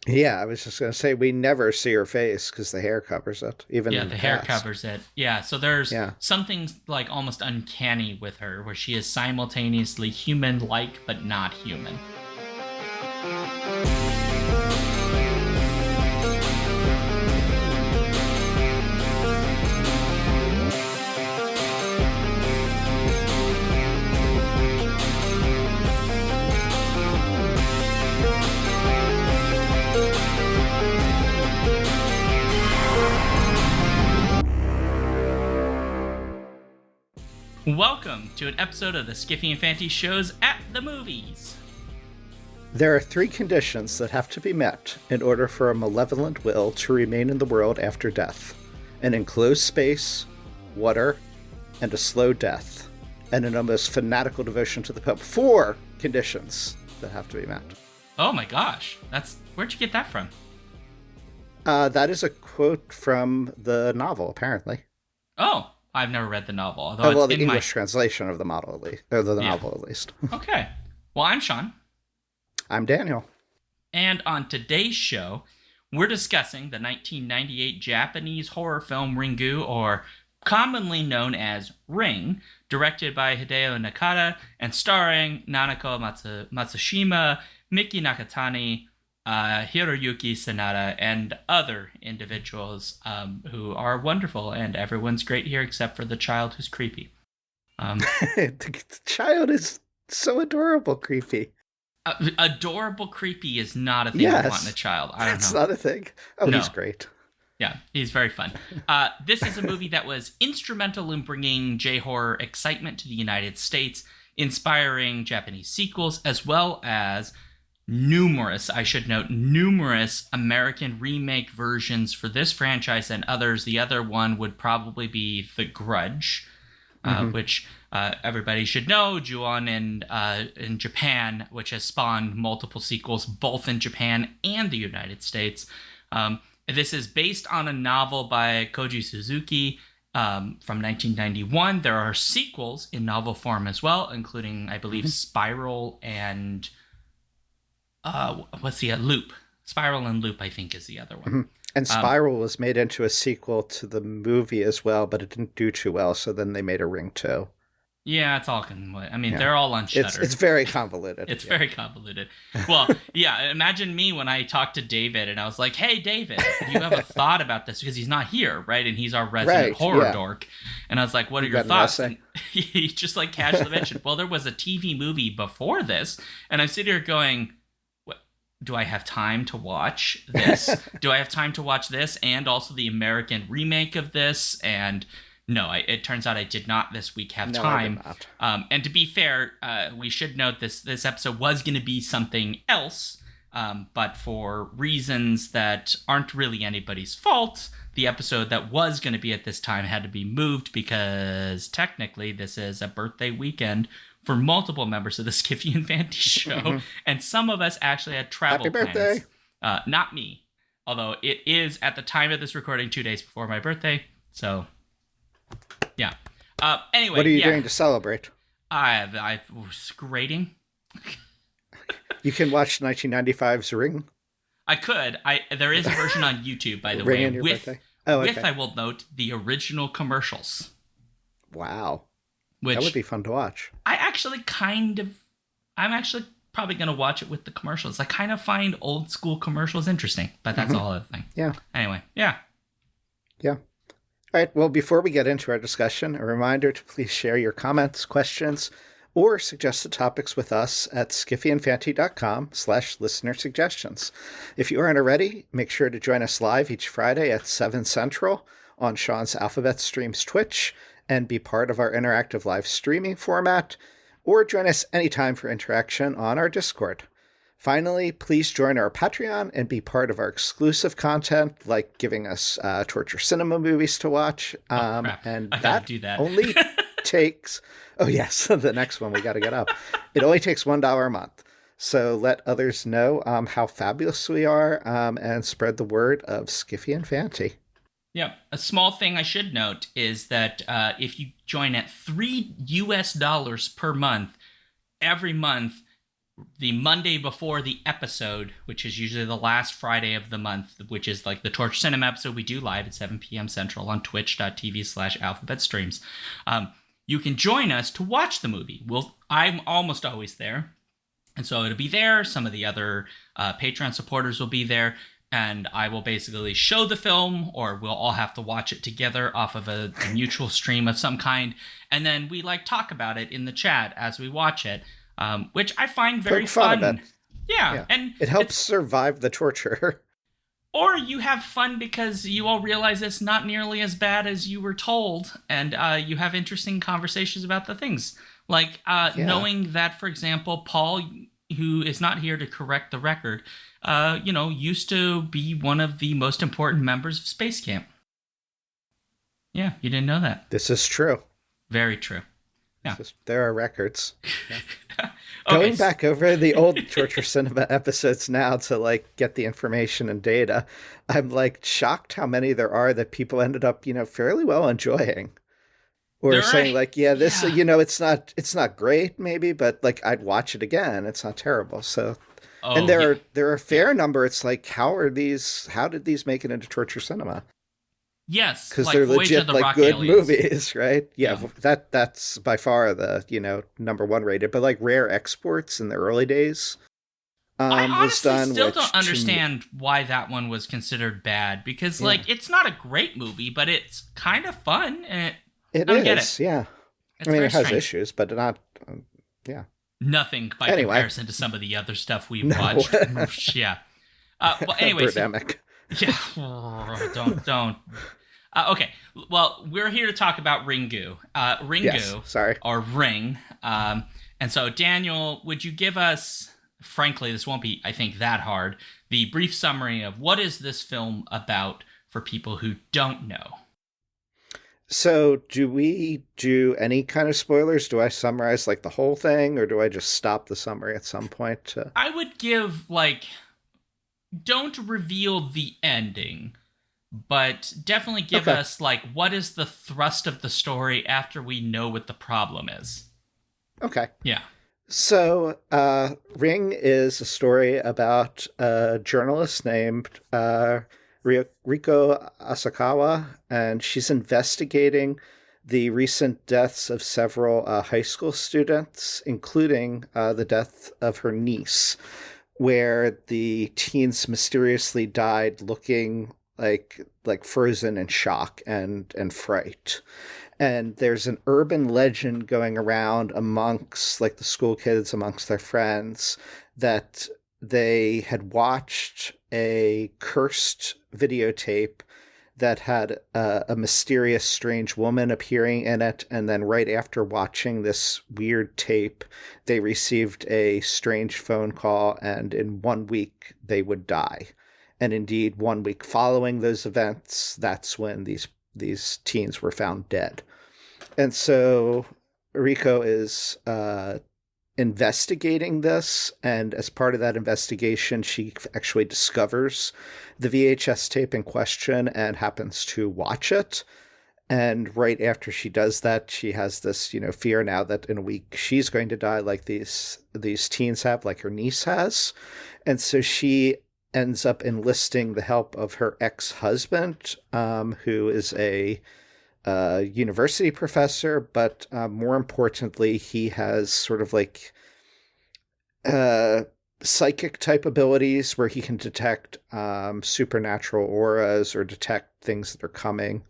Yeah, I was just going to say we never see her face because the hair covers it, even Yeah, in the the hair past. covers it. Yeah, so there's Yeah. something like almost uncanny with her, where she is simultaneously human-like but not human. Welcome to an episode of the Skiffy and Fanty Shows at the Movies. There are three conditions that have to be met in order for a malevolent will to remain in the world after death: an enclosed space, water, and a slow death, and an almost fanatical devotion to the Pope. Four conditions that have to be met. Oh my gosh, where'd you get that from? That is a quote from the novel, apparently. Oh, I've never read the novel, although Well, it's the in English translation of the model, at least, or the Yeah. novel, at least. Okay. Well, I'm Sean, I'm Daniel. and on today's show, we're discussing the 1998 Japanese horror film Ringu, or commonly known as Ring, directed by Hideo Nakata and starring Nanako Matsushima, Miki Nakatani, Hiroyuki Sanada, and other individuals who are wonderful, and everyone's great here except for the child who's creepy. The child is so adorable, creepy. Adorable creepy is not a thing Yes, I want in a child. I don't That's know. not a thing. Oh, No. he's great. Yeah, he's very fun. This is a movie that was instrumental in bringing J-horror excitement to the United States, inspiring Japanese sequels, as well as numerous American remake versions for this franchise and others. The other one would probably be The Grudge, which everybody should know, Ju-on in Japan, which has spawned multiple sequels both in Japan and the United States. This is based on a novel by Koji Suzuki from 1991. There are sequels in novel form as well, including, I believe, Spiral and Loop. Spiral and Loop, I think, is the other one. And Spiral was made into a sequel to the movie as well, but it didn't do too well, so then they made a Ring 2. Yeah, it's all they're all on Shudder. It's very convoluted. It's very convoluted. Well, yeah, imagine me when I talked to David and I was like, hey, David, do you have a thought about this? Because he's not here, right? And he's our resident horror dork. And I was like, what are your thoughts? And he just like casually mentioned, well, there was a TV movie before this. And I'm sitting here going, do I have time to watch this? Do I have time to watch this and also the American remake of this? And no, it turns out I did not this week have time. I did not. And to be fair, we should note this episode was going to be something else, but for reasons that aren't really anybody's fault, the episode that was going to be at this time had to be moved because technically this is a birthday weekend for multiple members of the Skiffy and Fanty show, and some of us actually had travel Happy birthday. plans. Not me, although it is at the time of this recording 2 days before my birthday, so yeah. Anyway, what are you doing to celebrate? I was grading. You can watch 1995's Ring. I could. There is a version on YouTube, by the Ring way, on your with birthday? Oh, okay. I will note, the original commercials. Wow. Which That would be fun to watch. I'm actually probably going to watch it with the commercials. I kind of find old school commercials interesting, but that's a whole other thing. Yeah. Anyway, yeah. Yeah. All right. Well, before we get into our discussion, a reminder to please share your comments, questions, or suggested topics with us at skiffyandfanty.com/listener suggestions. If you aren't already, make sure to join us live each Friday at 7 Central on Sean's Alphabet Streams Twitch and be part of our interactive live streaming format, or join us anytime for interaction on our Discord. Finally, please join our Patreon and be part of our exclusive content, like giving us torture cinema movies to watch. And I gotta do that. only takes... Oh, yes, the next one we got to get up. It only takes $1 a month. So let others know how fabulous we are and spread the word of Skiffy and Fanty. Yeah, a small thing I should note is that if you join at $3 per month, every month the Monday before the episode, which is usually the last Friday of the month, which is like the Torch Cinema episode we do live at 7 p.m. Central on twitch.tv/alphabetstreams. You can join us to watch the movie. I'm almost always there. And so it'll be there. Some of the other Patreon supporters will be there. And I will basically show the film, or we'll all have to watch it together off of a mutual stream of some kind. And then we talk about it in the chat as we watch it, which I find very fun. Yeah. And it helps survive the torture. Or you have fun because you all realize it's not nearly as bad as you were told. And you have interesting conversations about the things. Like knowing that, for example, Paul, who is not here to correct the record, used to be one of the most important members of Space Camp. Yeah, you didn't know that. This is true. Very true. Yeah. There are records. Yeah. Going back over the old Torture Cinema episodes now to get the information and data, I'm shocked how many there are that people ended up, fairly well enjoying. Or saying this, it's not great maybe, but I'd watch it again. It's not terrible. So and there are a fair number. It's how did these make it into Torture Cinema? Yes, because they're legit good aliens. Movies, right? Yeah, that's by far the number one rated. But rare exports in the early days, I honestly still don't understand why that one was considered bad. Because it's not a great movie, but it's kind of fun. And it is, yeah. I mean, it has issues, but not, yeah. Nothing by comparison to some of the other stuff we've watched. Yeah. Well, anyways. Birdemic. Yeah. Don't. Okay. Well, we're here to talk about Ringu. Ringu. Yes, sorry. Or Ring. And so, Daniel, would you give us, frankly, this won't be, I think, that hard, the brief summary of what is this film about for people who don't know? So do we do any kind of spoilers? Do I summarize the whole thing, or do I just stop the summary at some point? I would give don't reveal the ending, but definitely give us what is the thrust of the story after we know what the problem is. Okay. Yeah. So Ring is a story about a journalist named Riko Asakawa, and she's investigating the recent deaths of several high school students, including the death of her niece, where the teens mysteriously died looking like frozen in shock and fright. And there's an urban legend going around amongst the school kids, amongst their friends, that they had watched a cursed videotape that had a mysterious, strange woman appearing in it. And then right after watching this weird tape, they received a strange phone call, and in 1 week they would die. And indeed, 1 week following those events, that's when these teens were found dead. And so Riko is investigating this, and as part of that investigation, she actually discovers the VHS tape in question and happens to watch it. And right after she does that, she has this, fear now that in a week she's going to die like these teens have, like her niece has. And so she ends up enlisting the help of her ex-husband, who is a university professor, but more importantly, he has sort of psychic type abilities where he can detect supernatural auras or detect things that are coming.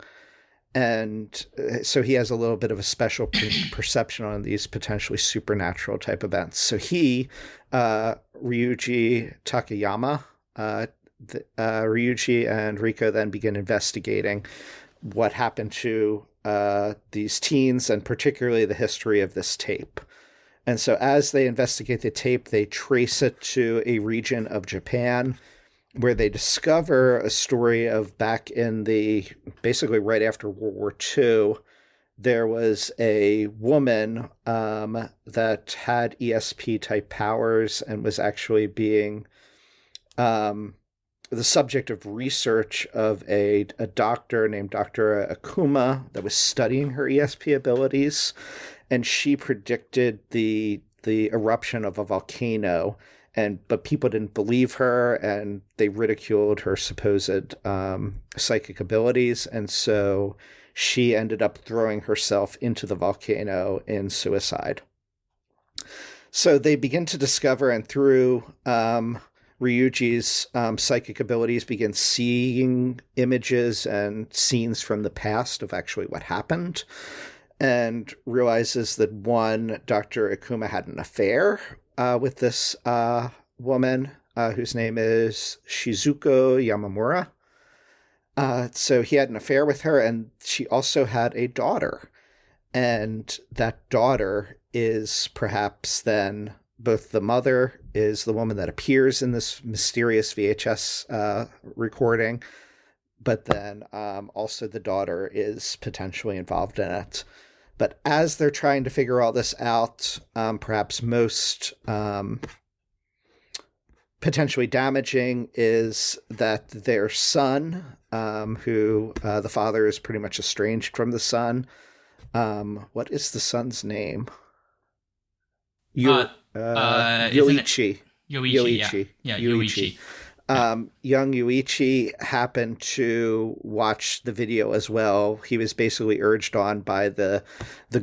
And so he has a little bit of a special perception on these potentially supernatural type events. So he, Ryuji Takayama, Ryuji and Riko then begin investigating what happened to these teens, and particularly the history of this tape. And so as they investigate the tape, they trace it to a region of Japan where they discover a story of back in basically right after World War II, there was a woman that had ESP type powers and was actually being the subject of research of a doctor named Dr. Akuma that was studying her ESP abilities. And she predicted the the eruption of a volcano, but people didn't believe her, and they ridiculed her supposed psychic abilities, and so she ended up throwing herself into the volcano in suicide. So they begin to discover, and through Ryuji's psychic abilities, begin seeing images and scenes from the past of actually what happened, and realizes that one, Dr. Ikuma had an affair with this woman whose name is Shizuko Yamamura. So he had an affair with her, and she also had a daughter. And that daughter is perhaps then both the mother is the woman that appears in this mysterious VHS recording, but then also the daughter is potentially involved in it. But as they're trying to figure all this out, perhaps most potentially damaging is that their son, who the father is pretty much estranged from the son. What is the son's name? Yoichi. Yoichi. Yoichi. Yeah, Yoichi. Young Yuichi happened to watch the video as well. He was basically urged on by the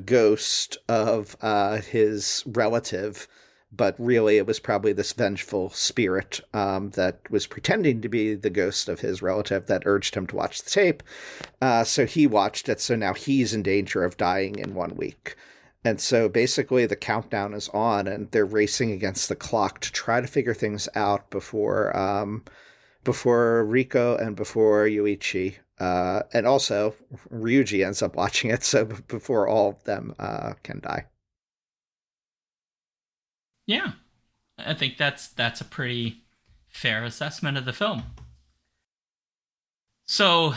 ghost of his relative, but really it was probably this vengeful spirit that was pretending to be the ghost of his relative that urged him to watch the tape. So he watched it, so now he's in danger of dying in 1 week. And so basically the countdown is on, and they're racing against the clock to try to figure things out before Riko and before Yuichi. And also Ryuji ends up watching it, so before all of them can die. Yeah, I think that's a pretty fair assessment of the film. So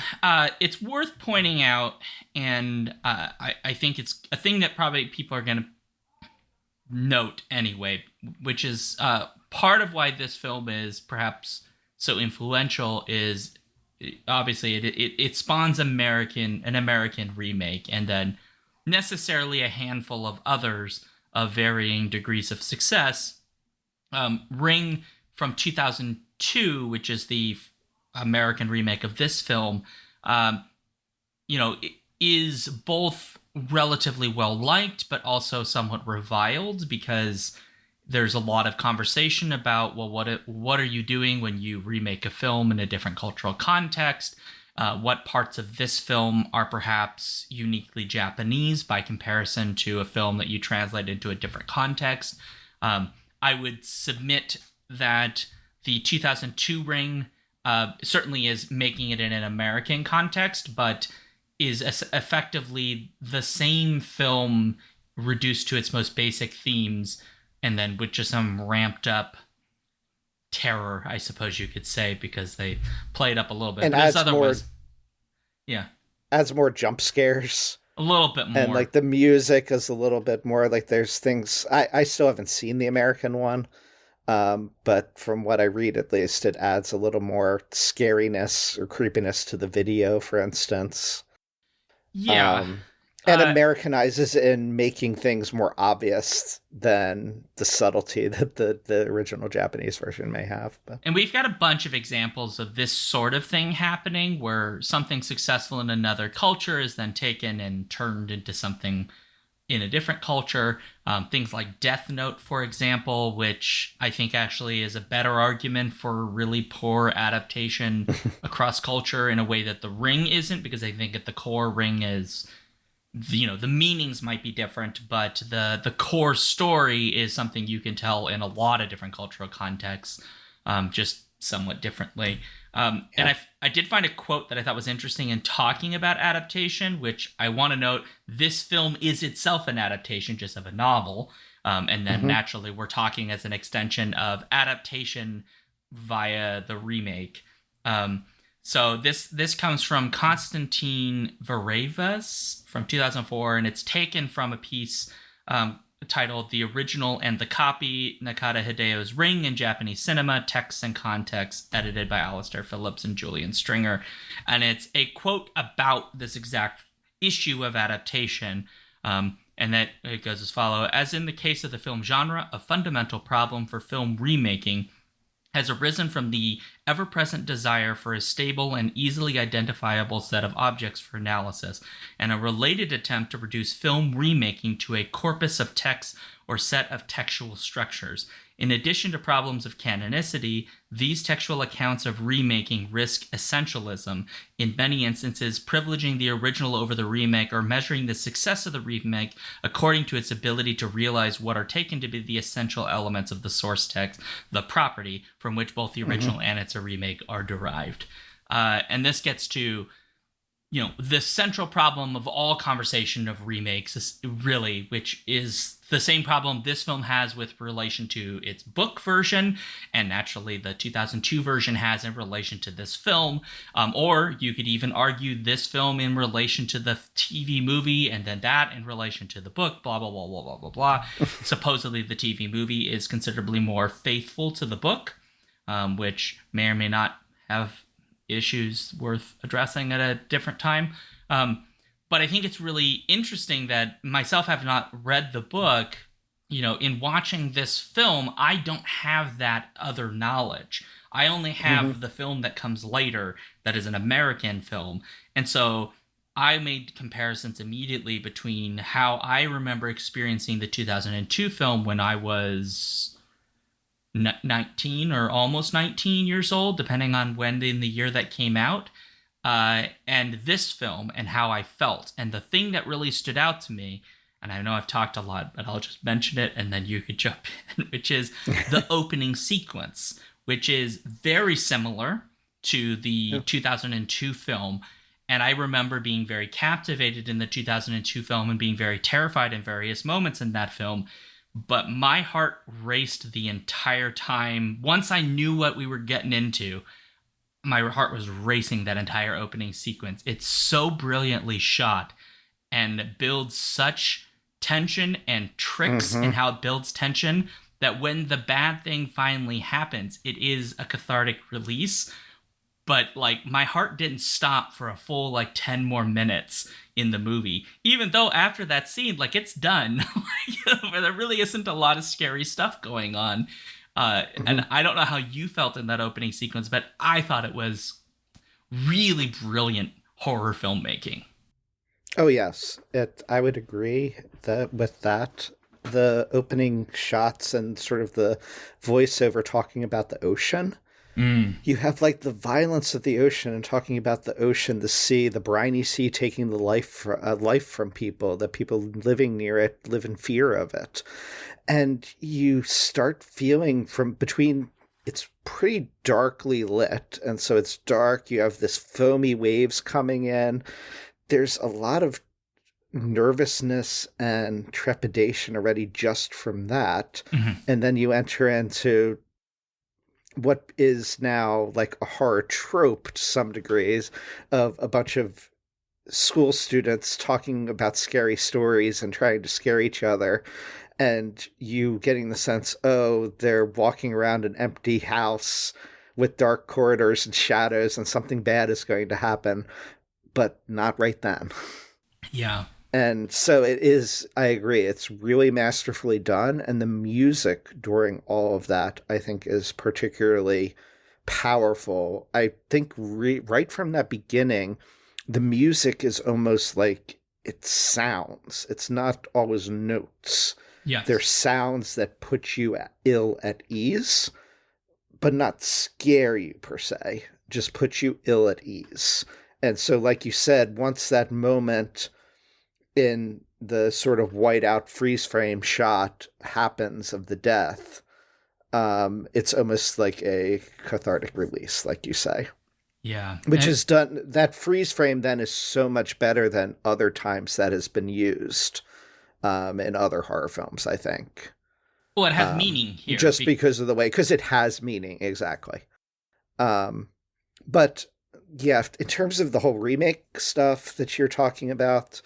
it's worth pointing out, and I think it's a thing that probably people are going to note anyway, which is part of why this film is perhaps so influential is obviously it spawns an American remake, and then necessarily a handful of others of varying degrees of success. Ring from 2002, which is the American remake of this film, is both relatively well liked, but also somewhat reviled, because there's a lot of conversation about, well, what are you doing when you remake a film in a different cultural context? What parts of this film are perhaps uniquely Japanese by comparison to a film that you translate into a different context? I would submit that the 2002 Ring certainly is making it in an American context, but is effectively the same film reduced to its most basic themes, and then with just some ramped up terror, I suppose you could say, because they play it up a little bit. And but adds more jump scares. A little bit more. And like the music is a little bit more like there's things I still haven't seen the American one. But from what I read, at least, it adds a little more scariness or creepiness to the video, for instance. Yeah. And Americanizes in making things more obvious than the subtlety that the original Japanese version may have. But. And we've got a bunch of examples of this sort of thing happening, where something successful in another culture is then taken and turned into something in a different culture. Things like Death Note, for example, which I think actually is a better argument for really poor adaptation across culture in a way that The Ring isn't, because I think at the core, Ring is, the meanings might be different, but the core story is something you can tell in a lot of different cultural contexts, just somewhat differently. And I did find a quote that I thought was interesting in talking about adaptation, which I want to note, this film is itself an adaptation just of a novel. And then naturally we're talking as an extension of adaptation via the remake. So this comes from Konstantin Varevas from 2004, and it's taken from a piece titled The Original and the Copy, Nakata Hideo's Ring in Japanese Cinema, Texts and Context, edited by Alistair Phillips and Julian Stringer. And it's a quote about this exact issue of adaptation. And that it goes as follows. As in the case of the film genre, a fundamental problem for film remaking has arisen from the ever-present desire for a stable and easily identifiable set of objects for analysis, and a related attempt to reduce film remaking to a corpus of text or set of textual structures. In addition to problems of canonicity, these textual accounts of remaking risk essentialism, in many instances privileging the original over the remake or measuring the success of the remake according to its ability to realize what are taken to be the essential elements of the source text, the property from which both the original and its remake are derived. And this gets to, you know, the central problem of all conversation of remakes is really, which is the same problem this film has with relation to its book version, and naturally the 2002 version has in relation to this film. Or you could even argue this film in relation to the TV movie, and then that in relation to the book, blah, blah, blah, blah, blah, blah, blah. Supposedly the TV movie is considerably more faithful to the book, which may or may not have issues worth addressing at a different time. But I think it's really interesting that myself have not read the book. You know, in watching this film, I don't have that other knowledge. I only have the film that comes later that is an American film. And so I made comparisons immediately between how I remember experiencing the 2002 film when I was 19 or almost 19 years old, depending on when in the year that came out, and this film and how I felt. And the thing that really stood out to me, and I know I've talked a lot, but I'll just mention it and then you could jump in, which is the opening sequence, which is very similar to the 2002 film. And I remember being very captivated in the 2002 film and being very terrified in various moments in that film. But my heart raced the entire time. Once I knew what we were getting into, my heart was racing that entire opening sequence. It's so brilliantly shot and builds such tension and tricks in how it builds tension that when the bad thing finally happens, it is a cathartic release. But like my heart didn't stop for a full like 10 more minutes in the movie, even though after that scene, like it's done. But there really isn't a lot of scary stuff going on. And I don't know how you felt in that opening sequence, but I thought it was really brilliant horror filmmaking. Oh yes, I would agree with that. The opening shots and sort of the voiceover talking about the ocean. You have like the violence of the ocean and talking about the ocean, the sea, the briny sea taking the life from people, that people living near it live in fear of it. And you start feeling from between, it's pretty darkly lit. And so it's dark. You have this foamy waves coming in. There's a lot of nervousness and trepidation already just from that. And then you enter into what is now like a horror trope to some degrees of a bunch of school students talking about scary stories and trying to scare each other. And you getting the sense, oh, they're walking around an empty house with dark corridors and shadows and something bad is going to happen, but not right then. Yeah. And so it is, I agree, it's really masterfully done. And the music during all of that, I think, is particularly powerful. I think right from that beginning, the music is almost like it sounds. It's not always notes. Yes. They're sounds that put you ill at ease, but not scare you per se, just put you ill at ease. And so, like you said, once that moment in the sort of whiteout freeze frame shot happens of the death, it's almost like a cathartic release, like you say. Yeah. Which is done, that freeze frame then is so much better than other times that has been used in other horror films, I think. Well, it has meaning here. Just because of the way, because it has meaning, exactly. But yeah, in terms of the whole remake stuff that you're talking about,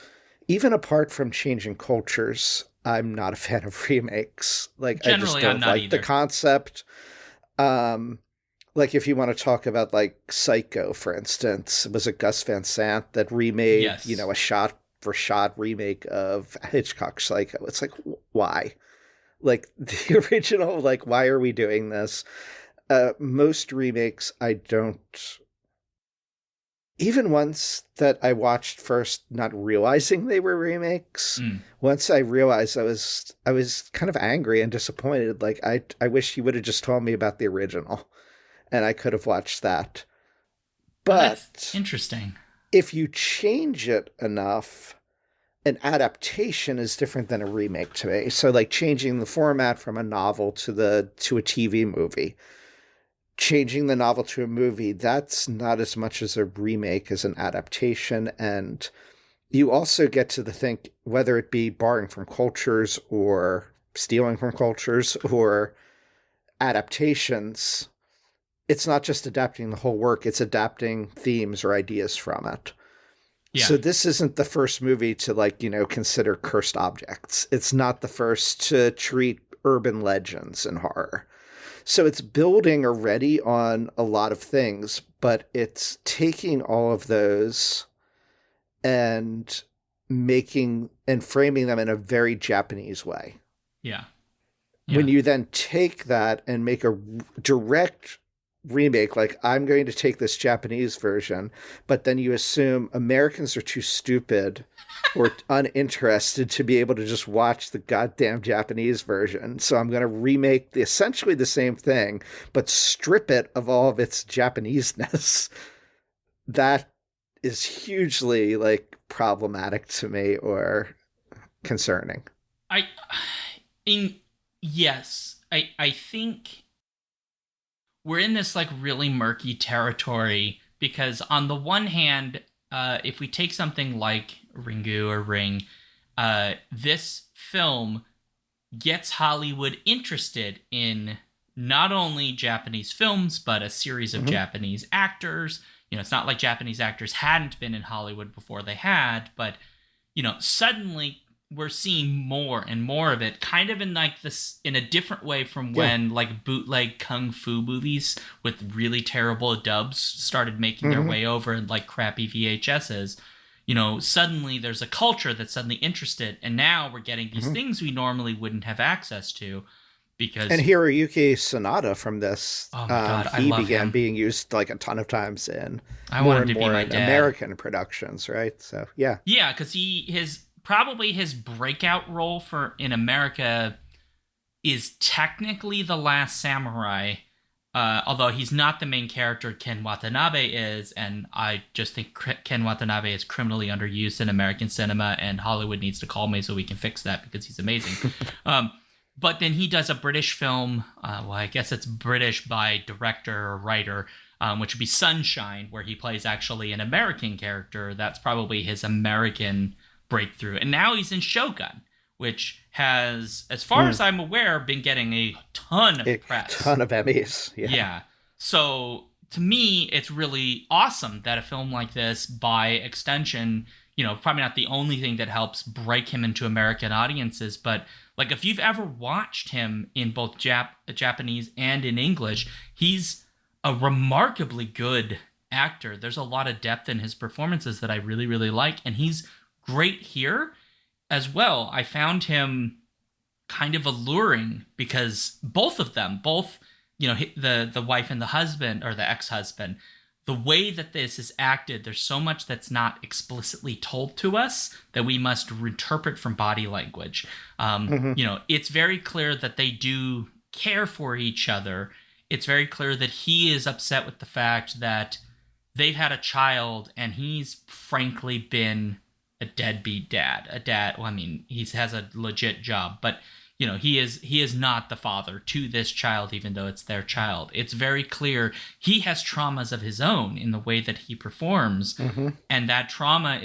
even apart from changing cultures, I'm not a fan of remakes. Like, generally, I just don't like either. the concept. Like, if you want to talk about, like, Psycho, for instance, was it Gus Van Sant that remade, yes. a shot overshot remake of Hitchcock's Psycho. It's like, why? Like the original, like, why are we doing this? Most remakes, I don't, even ones that I watched first, not realizing they were remakes. Once I realized, I was kind of angry and disappointed. Like I wish he would have just told me about the original, and I could have watched that. But that's interesting. If you change it enough, an adaptation is different than a remake to me. So like changing the format from a novel to a TV movie. Changing the novel to a movie, that's not as much as a remake as an adaptation. And you also get to the think, whether it be borrowing from cultures or stealing from cultures or adaptations, it's not just adapting the whole work, it's adapting themes or ideas from it. Yeah. So this isn't the first movie to, like, consider cursed objects. It's not the first to treat urban legends in horror. So it's building already on a lot of things, but it's taking all of those and making and framing them in a very Japanese way. Yeah. When you then take that and make a direct remake, like, I'm going to take this Japanese version, but then you assume Americans are too stupid or uninterested to be able to just watch the goddamn Japanese version. So I'm going to remake essentially the same thing, but strip it of all of its Japaneseness. That is hugely, like, problematic to me or concerning. Yes, I think we're in this, like, really murky territory because on the one hand, if we take something like Ringu or Ring, this film gets Hollywood interested in not only Japanese films, but a series of Japanese actors. It's not like Japanese actors hadn't been in Hollywood before they had, but, suddenly we're seeing more and more of it, kind of in, like, this, in a different way from when, like, bootleg kung fu movies with really terrible dubs started making their way over in, like, crappy VHSs. Suddenly there's a culture that's suddenly interested, and now we're getting these things we normally wouldn't have access to. Because, and Hiroyuki Sanada from this, oh my God, I he love began him. being used, like, a ton of times in more and more in American productions, right? So yeah, because probably his breakout role in America is technically The Last Samurai, although he's not the main character. Ken Watanabe is, and I just think Ken Watanabe is criminally underused in American cinema, and Hollywood needs to call me so we can fix that because he's amazing. But then he does a British film, well, I guess it's British by director or writer, which would be Sunshine, where he plays actually an American character. That's probably his American breakthrough. And now he's in Shogun, which has, as far as I'm aware, been getting a ton of press. A ton of Emmys. Yeah. So to me, it's really awesome that a film like this, by extension, probably not the only thing that helps break him into American audiences, but, like, if you've ever watched him in both Japanese and in English, he's a remarkably good actor. There's a lot of depth in his performances that I really, really like, and he's great here as well. I found him kind of alluring because both the wife and the husband, or the ex-husband, the way that this is acted, there's so much that's not explicitly told to us that we must interpret from body language. It's very clear that they do care for each other. It's very clear that he is upset with the fact that they've had a child, and he's frankly been a deadbeat dad. Well, I mean, he has a legit job, but he is not the father to this child, even though it's their child. It's very clear he has traumas of his own in the way that he performs, and that trauma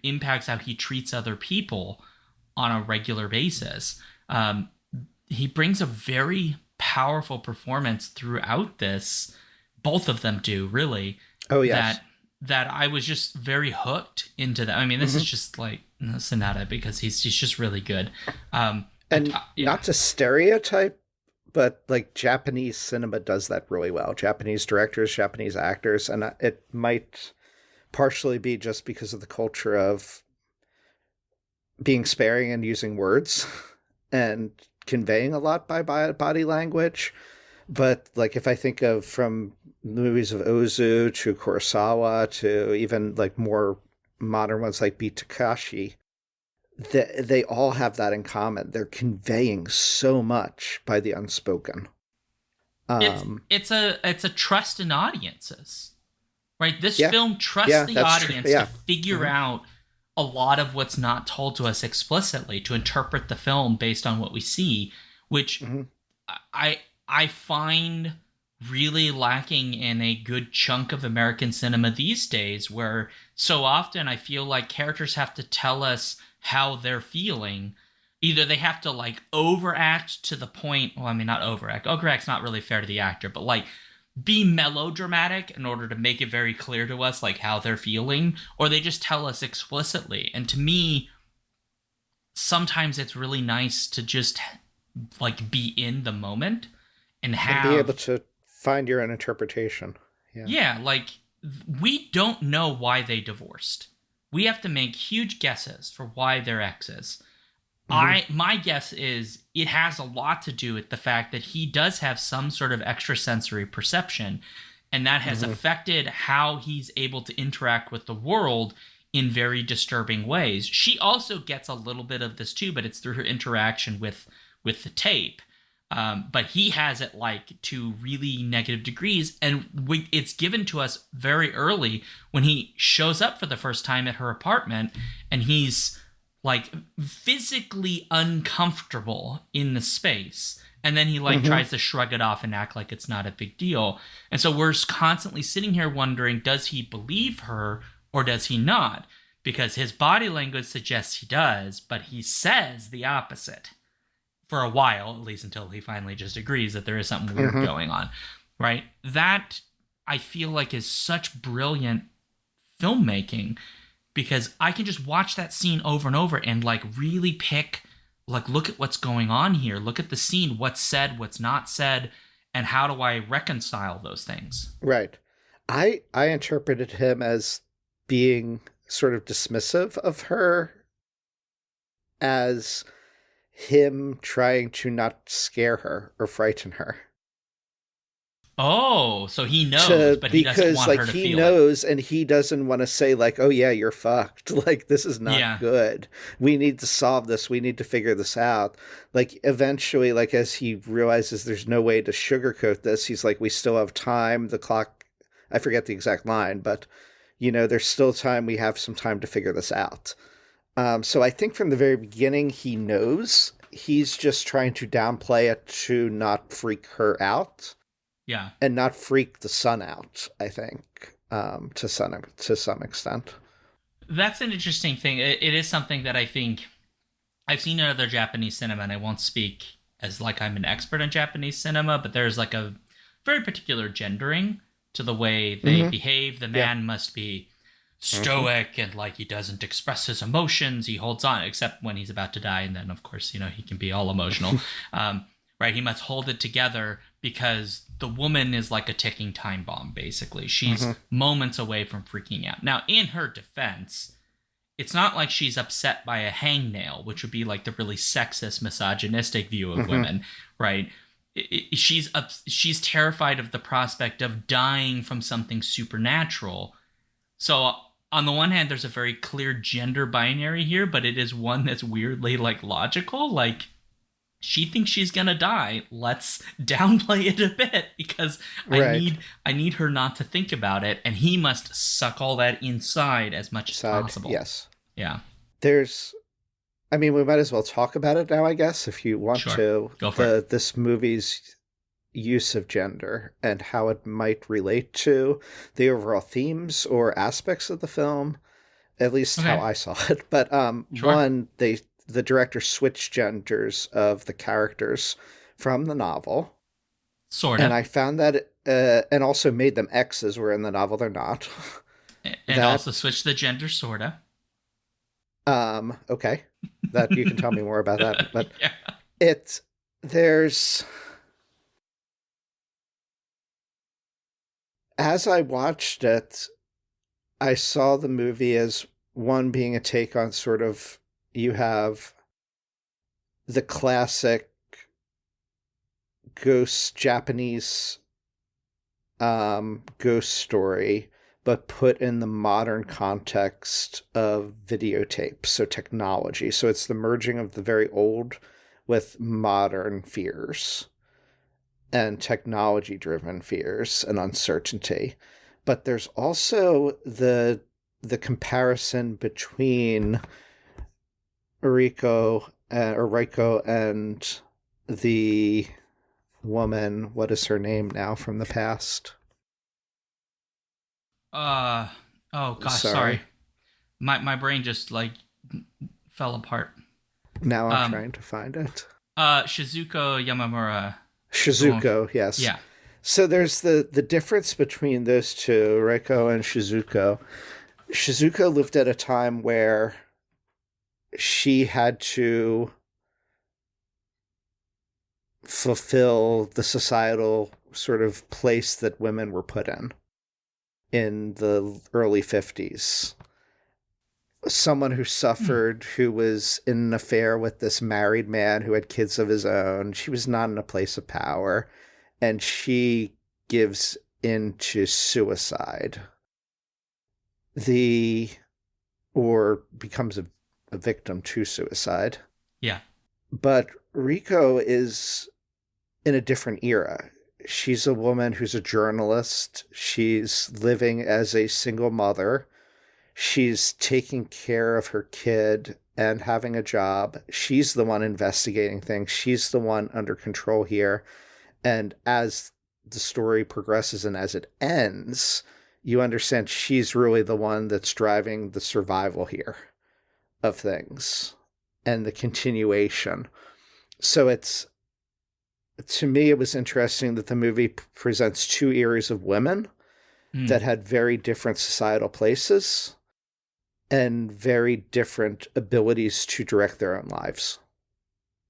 impacts how he treats other people on a regular basis. He brings a very powerful performance throughout this. Both of them do, really. Oh, yes. That I was just very hooked into that. I mean, this is just like Sonata because he's just really good. Not to stereotype, but, like, Japanese cinema does that really well. Japanese directors, Japanese actors, and it might partially be just because of the culture of being sparing and using words and conveying a lot by body language. But like if I think of from movies of Ozu to Kurosawa to even like more modern ones like Beat Takashi, they all have that in common. They're conveying so much by the unspoken. It's it's a trust in audiences, right? This Yeah, film trusts yeah, the that's true. audience to Yeah. figure Mm-hmm. out a lot of what's not told to us explicitly, to interpret the film based on what we see, which Mm-hmm. I find really lacking in a good chunk of American cinema these days, where so often I feel like characters have to tell us how they're feeling. Either they have to like overact to the point, well, I mean, not overact. Overact's not really fair to the actor, but like be melodramatic in order to make it very clear to us like how they're feeling, or they just tell us explicitly. And to me, sometimes it's really nice to just like be in the moment and And be able have, to find your own interpretation. Yeah. yeah, like we don't know why they divorced. We have to make huge guesses for why they're exes. Mm-hmm. My guess is it has a lot to do with the fact that he does have some sort of extrasensory perception, and that has Mm-hmm. affected how he's able to interact with the world in very disturbing ways. She also gets a little bit of this too, but it's through her interaction with the tape. But he has it like to really negative degrees, and it's given to us very early when he shows up for the first time at her apartment, and he's like physically uncomfortable in the space, and then he like Mm-hmm. tries to shrug it off and act like it's not a big deal. And so we're constantly sitting here wondering, does he believe her or does he not? Because his body language suggests he does, but he says the opposite for a while, at least until he finally just agrees that there is something weird Mm-hmm. going on, right? That I feel like is such brilliant filmmaking, because I can just watch that scene over and over and like really pick, like, look at what's going on here, look at the scene, what's said, what's not said, and how do I reconcile those things. Right. I interpreted him as being sort of dismissive of her, as him trying to not scare her or frighten her. Oh, so he knows, To but he doesn't Because want like her to he feel it. knows and he doesn't want to say like, oh yeah, you're fucked. Like this is not Yeah. good. We need to solve this. We need to figure this out. Like eventually, like as he realizes there's no way to sugarcoat this, he's like, we still have time. The clock, I forget the exact line, but there's still time. We have some time to figure this out. So I think from the very beginning, he knows. He's just trying to downplay it to not freak her out Yeah. and not freak the sun out. I think to some extent. That's an interesting thing. It is something that I think I've seen in other Japanese cinema, and I won't speak as like I'm an expert in Japanese cinema, but there's like a very particular gendering to the way they Mm-hmm. behave. The Yeah. man must be Mm-hmm. stoic and like he doesn't express his emotions. He holds on, except when he's about to die, and then of course he can be all emotional. Right? He must hold it together because the woman is like a ticking time bomb. Basically, she's Mm-hmm. moments away from freaking out. Now, in her defense, it's not like she's upset by a hangnail, which would be like the really sexist, misogynistic view of Mm-hmm. women, right? She's terrified of the prospect of dying from something supernatural. So on the one hand, there's a very clear gender binary here, but it is one that's weirdly like logical. Like she thinks she's gonna die. Let's downplay it a bit because I Right. need I need her not to think about it, and he must suck all that inside as much as Side. possible. Yes. Yeah, There's. I mean, we might as well talk about it now, I guess, if you want sure. to. Go for it. This movie's use of gender and how it might relate to the overall themes or aspects of the film, at least how Okay, I saw it. But sure. one, the director switched genders of the characters from the novel, and Sorta. I found that, and also made them X's where in the novel they're not. And also That switch the gender, sorta. okay, that you can tell me more about that, but Yeah. it there's as I watched it, I saw the movie as one being a take on sort of, you have the classic ghost Japanese ghost story, but put in the modern context of videotape, so technology. So it's the merging of the very old with modern fears and technology driven fears and uncertainty. But there's also the comparison between Reiko and the woman, what is her name now from the past? Oh gosh, sorry. My brain just like fell apart. Now I'm trying to find it. Shizuko Yamamura. Shizuko, yes. Yeah. So there's the difference between those two, Reiko and Shizuko. Shizuko lived at a time where she had to fulfill the societal sort of place that women were put in the early 50s. Someone who suffered, who was in an affair with this married man who had kids of his own. She was not in a place of power, and she gives into suicide. Or becomes a victim to suicide. Yeah. But Riko is in a different era. She's a woman who's a journalist. She's living as a single mother. She's taking care of her kid and having a job. She's the one investigating things. She's the one under control here. And as the story progresses and as it ends, you understand she's really the one that's driving the survival here of things and the continuation. So to me, it was interesting that the movie presents two eras of women that had very different societal places and very different abilities to direct their own lives.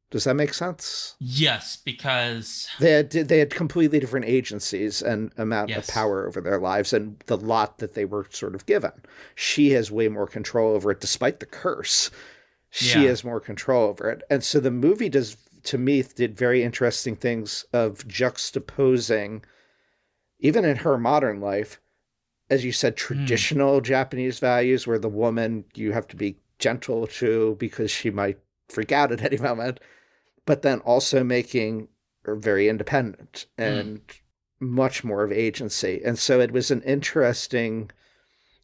Does that make sense? Yes, because they had completely different agencies and amount of power over their lives and the lot that they were sort of given. She has way more control over it, despite the curse. She has more control over it. And so the movie did very interesting things of juxtaposing, even in her modern life, as you said, traditional Japanese values where the woman you have to be gentle to because she might freak out at any moment, but then also making her very independent and much more of agency. And so it was an interesting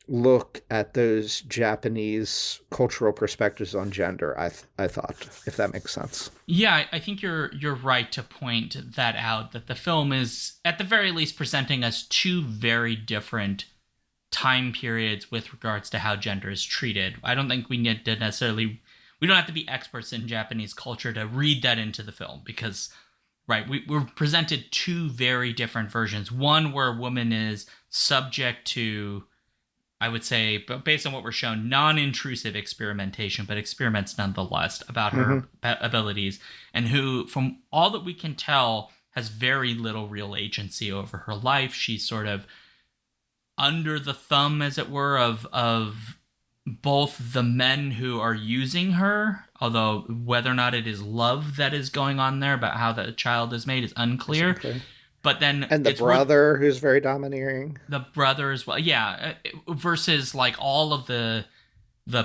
look at those Japanese cultural perspectives on gender, I thought, if that makes sense. Yeah, I think you're right to point that out, that the film is, at the very least, presenting us two very different time periods with regards to how gender is treated. I don't think we need to necessarily... We don't have to be experts in Japanese culture to read that into the film because, right, we're presented two very different versions. One where a woman is subject to, I would say, based on what we're shown, non-intrusive experimentation, but experiments nonetheless about her abilities, and who, from all that we can tell, has very little real agency over her life. She's sort of under the thumb, as it were, of both the men who are using her, although whether or not it is love that is going on there about how the child is made is unclear. But then and the brother who's very domineering. The brother as well, yeah. Versus like all of the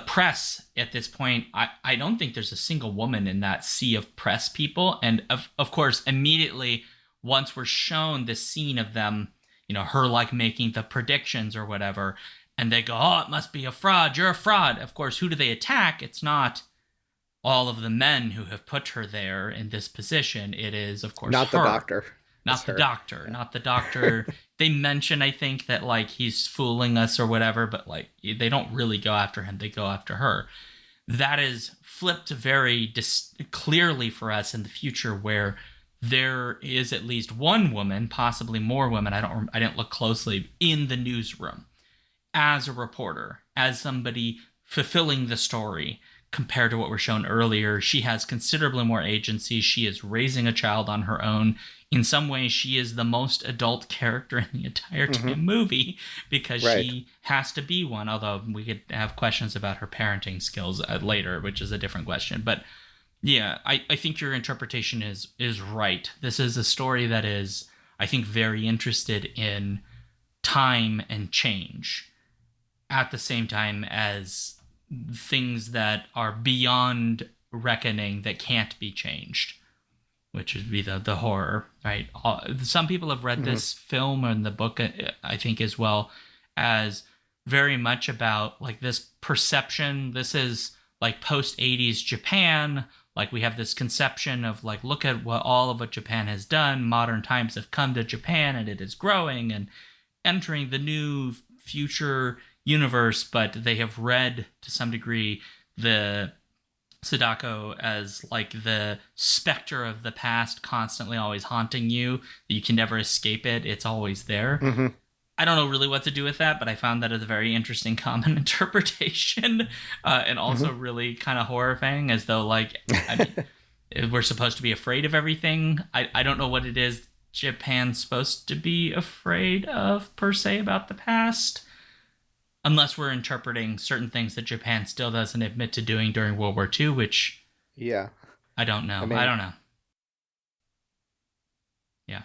press at this point. I don't think there's a single woman in that sea of press people. And of course, immediately once we're shown the scene of them, you know, her like making the predictions or whatever, and they go, oh, it must be a fraud. You're a fraud. Of course, who do they attack? It's not all of the men who have put her there in this position. It is, of course, not her. The doctor. Not the doctor. Yeah. Not the doctor. They mention, I think, that like he's fooling us or whatever, but like they don't really go after him. They go after her. That is flipped very clearly for us in the future, where there is at least one woman, possibly more women. I didn't look closely, in the newsroom as a reporter, as somebody fulfilling the story, compared to what we're shown earlier. She has considerably more agency. She is raising a child on her own. In some ways, she is the most adult character in the entire damn movie because she has to be one, although we could have questions about her parenting skills later, which is a different question. But yeah, I think your interpretation is right. This is a story that is, I think, very interested in time and change at the same time as things that are beyond reckoning that can't be changed, which would be the horror, right? Some people have read this film and the book, I think, as well, as very much about like this perception. This is like post 80s Japan. Like we have this conception of like, look at all of what Japan has done. Modern times have come to Japan and it is growing and entering the new future universe, but they have read to some degree the Sadako as like the specter of the past, constantly always haunting you. You can never escape it. It's always there. I don't know really what to do with that, but I found that as a very interesting common interpretation, and also really kind of horrifying, as though like, I mean, we're supposed to be afraid of everything. I don't know what it is Japan's supposed to be afraid of per se about the past, unless we're interpreting certain things that Japan still doesn't admit to doing during World War II, which I don't know. I don't know. Yeah.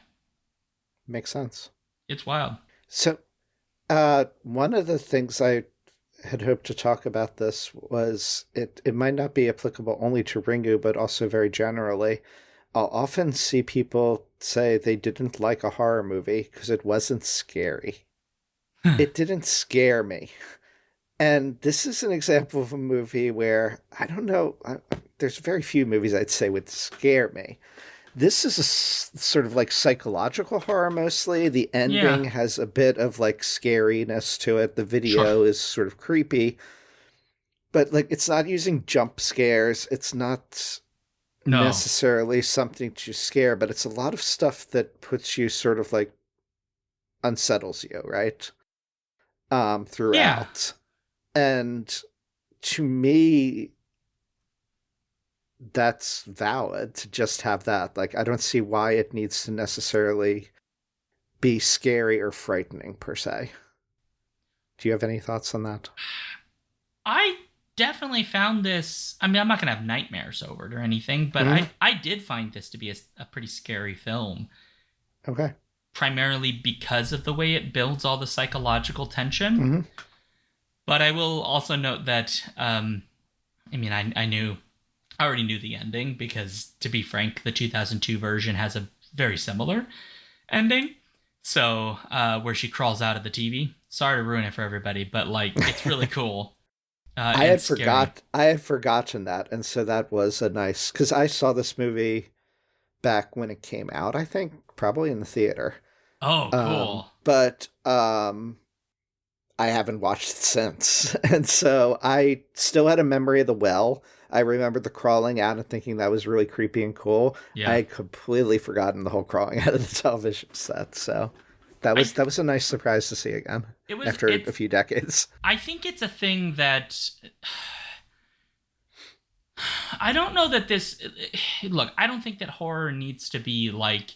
Makes sense. It's wild. So one of the things I had hoped to talk about this was it might not be applicable only to Ringu, but also very generally. I'll often see people say they didn't like a horror movie because it wasn't scary. It didn't scare me. And this is an example of a movie where, I don't know, there's very few movies I'd say would scare me. This is a sort of like psychological horror mostly. The ending has a bit of like scariness to it. The video is sort of creepy. But like it's not using jump scares. It's not necessarily something to scare, but it's a lot of stuff that puts you sort of like unsettles you, right? Throughout. And to me, that's valid to just have that. Like, I don't see why it needs to necessarily be scary or frightening per se. Do you have any thoughts on that? I definitely found this, I mean, I'm not going to have nightmares over it or anything, but I did find this to be a pretty scary film. Okay. Primarily because of the way it builds all the psychological tension. But I will also note that, I mean, I already knew the ending because, to be frank, the 2002 version has a very similar ending. So, where she crawls out of the TV. Sorry to ruin it for everybody, but like, it's really cool. I had forgotten that, and so that was a nice, because I saw this movie back when it came out, I think, probably in the theater. Oh, cool. But I haven't watched it since. And so I still had a memory of the well. I remember the crawling out and thinking that was really creepy and cool. Yeah. I had completely forgotten the whole crawling out of the television set. So that was a nice surprise to see again after a few decades. I think it's a thing that I don't know that this... Look, I don't think that horror needs to be like,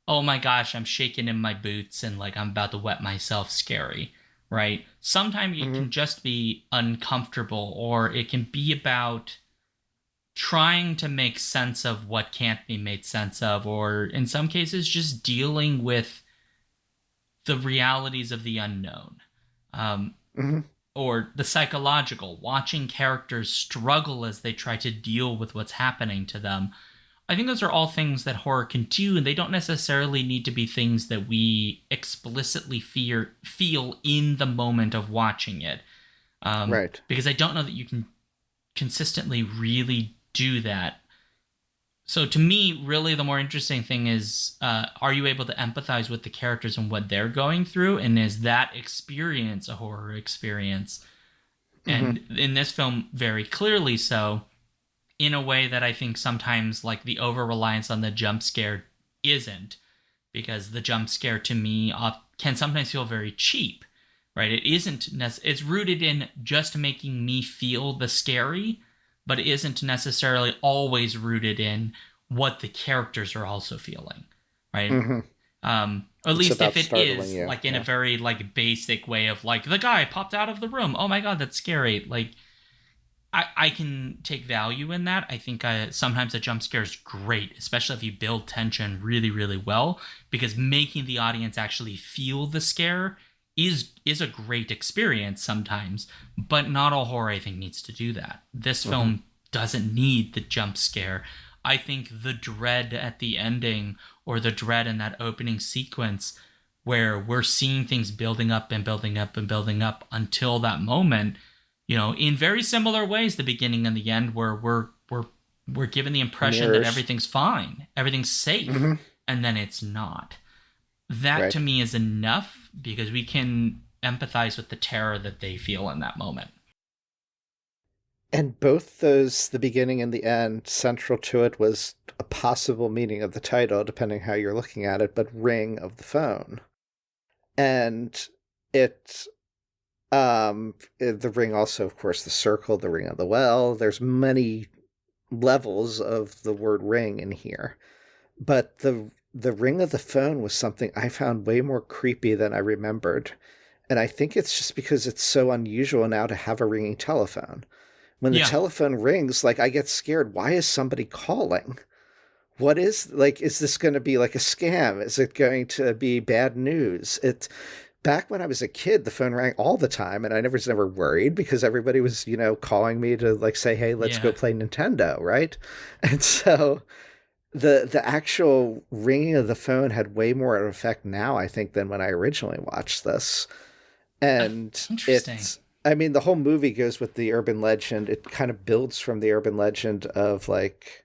oh my gosh, I'm shaking in my boots and like I'm about to wet myself scary, right? Sometimes it can just be uncomfortable, or it can be about trying to make sense of what can't be made sense of, or in some cases just dealing with the realities of the unknown. Or the psychological, watching characters struggle as they try to deal with what's happening to them. I think those are all things that horror can do, and they don't necessarily need to be things that we explicitly feel in the moment of watching it. Right. Because I don't know that you can consistently really do that. So to me, really the more interesting thing is, are you able to empathize with the characters and what they're going through? And is that experience a horror experience? And in this film, very clearly so, in a way that I think sometimes like the over-reliance on the jump scare isn't. Because the jump scare to me can sometimes feel very cheap, right? It isn't it's rooted in just making me feel the scary, but it isn't necessarily always rooted in what the characters are also feeling, right? Mm-hmm. At It's least about if it startling is you. like in a Yeah. very like basic way of like the guy popped out of the room. Oh my god, that's scary. Like I can take value in that. I think sometimes a jump scare is great, especially if you build tension really, really well, because making the audience actually feel the scare is a great experience sometimes. But not all horror, I think, needs to do that. This Mm-hmm. film doesn't need the jump scare. I think the dread at the ending or the dread in that opening sequence where we're seeing things building up and building up and building up until that moment, in very similar ways, the beginning and the end, where we're given the impression that Mirrors. everything's fine, everything's safe, Mm-hmm. and then it's not. That to Right. me is enough because we can empathize with the terror that they feel in that moment. And both those, the beginning and the end, central to it was a possible meaning of the title, depending how you're looking at it, but ring of the phone. And it, the ring also, of course, the circle, the ring of the well. There's many levels of the word ring in here. But the ring of the phone was something I found way more creepy than I remembered. And I think it's just because it's so unusual now to have a ringing telephone. When the Yeah, telephone rings, like I get scared. Why is somebody calling? What is like, is this going to be like a scam? Is it going to be bad news? It back when I was a kid, the phone rang all the time and I was never worried because everybody was, calling me to like say, hey, let's go yeah. play Nintendo, right? And so the actual ringing of the phone had way more of an effect now, I think, than when I originally watched this. And Interesting. it's, I mean, the whole movie goes with the urban legend. It kind of builds from the urban legend of like